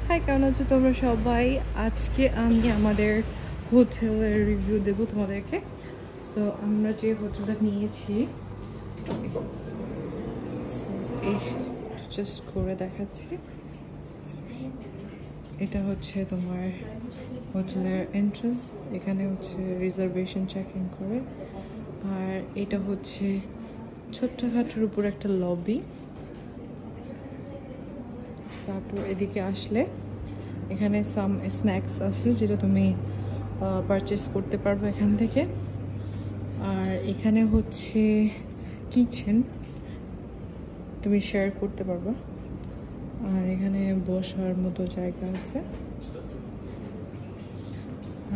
High, কেমন আছো তোমরা সবাই? আজকে আমি আমাদের হোটেলের রিভিউ দেবো তোমাদেরকে। সো আমরা যে হোটেলটা নিয়েছি জাস্ট করে দেখাচ্ছি। এটা হচ্ছে তোমার হোটেলের এন্ট্রান্স, এখানে হচ্ছে রিজার্ভেশন চেকিং করে। আর এটা হচ্ছে ছোট্টখাটোর উপর একটা লবি। তারপর এদিকে আসলে এখানে সাম স্ন্যাক্স আছে যেটা তুমি পারচেস করতে পারবে এখান থেকে। আর এখানে হচ্ছে কিচেন, তুমি শেয়ার করতে পারবে। আর এখানে বসার মতো জায়গা আছে।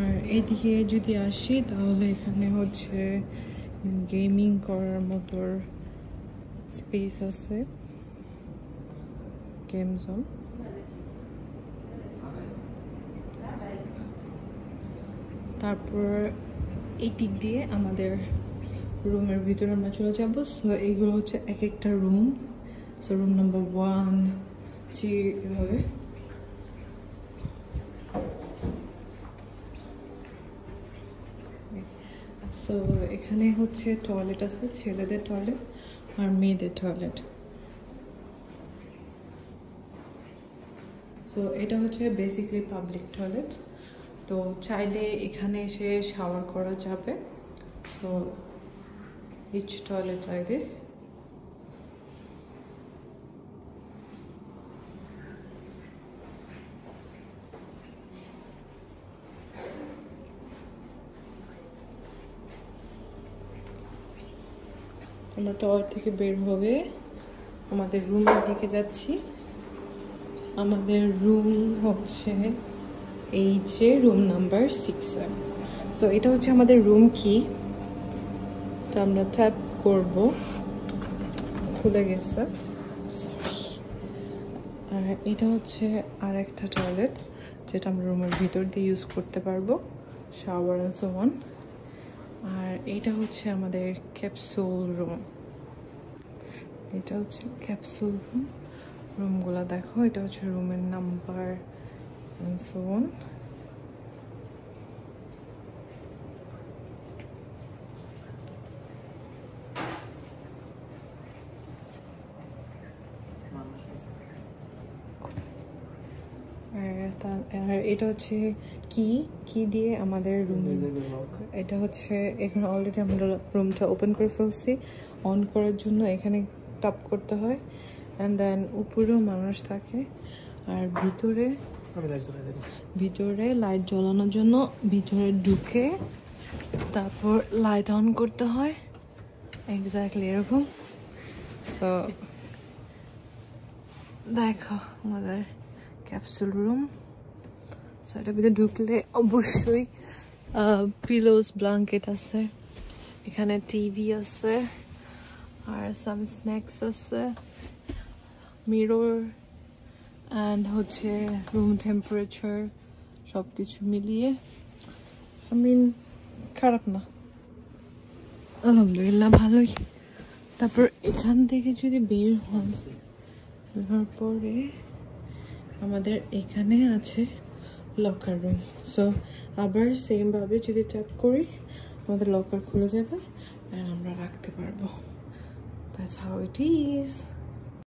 আর এইদিকে যদি আসি তাহলে এখানে হচ্ছে গেমিং করার মতো স্পেস আছে, গেম জোন। তারপর এই দিক দিয়ে আমাদের রুমের ভিতরে আমরা চলে যাব। সো এইগুলো হচ্ছে এক একটা রুম। সো রুম নাম্বার 1, 3 এভাবে। সো এখানে হচ্ছে টয়লেট আছে, ছেলেদের টয়লেট আর মেয়েদের টয়লেট। সো এটা হচ্ছে বেসিক্যালি পাবলিক টয়লেট, তো চাইলে এখানে এসে শাওয়ার করা যাবে। So each toilet like this. আমরা টয়লেট থেকে বের হবে আমাদের রুমের দিকে যাচ্ছি। আমাদের রুম হচ্ছে এই যে রুম নাম্বার 6। সো এটা হচ্ছে আমাদের রুম কি, তো আমরা ট্যাপ করব, খুলে গেছে, সরি। আর এটা হচ্ছে আর একটা টয়লেট যেটা আমরা রুমের ভিতর দিয়ে ইউজ করতে পারবো, শাওয়ার এন্ড সো অন। আর এইটা হচ্ছে আমাদের ক্যাপসুল রুম। এটা হচ্ছে ক্যাপসুল রুম। রুমগুলো দেখো, এটা হচ্ছে রুমের নাম্বার এন্ড সো অন। আর এটা হচ্ছে কি দিয়ে আমাদের রুম, এটা হচ্ছে এখানে অলরেডি আমরা রুমটা ওপেন করে ফেলছি। অন করার জন্য এখানে টাপ করতে হয়, অ্যান্ড দেন উপরেও মানুষ থাকে। আর ভিতরে লাইট জ্বালানোর জন্য ভিতরে ঢুকে তারপর লাইট অন করতে হয়, এক্স্যাক্টলি এরকম। সো দেখো আমাদের ক্যাপসুল রুম। সো এটার ভিতরে ঢুকলে অবশ্যই পিলোস, ব্ল্যাঙ্কেট আছে, এখানে টিভি আছে, আর সাম স্ন্যাক্স আছে, মিরর, অ্যান্ড হচ্ছে রুম টেম্পারেচার, সব কিছু মিলিয়ে খারাপ না, আলহামদুলিল্লাহ ভালোই। তারপর এখান থেকে যদি বের হওয়ার পরে আমাদের এখানে আছে লকার রুম। সো আবার সেম ভাবে যদি ট্যাপ করি আমাদের লকার খুলে যাবে আর আমরা রাখতে পারবো। That's how it is.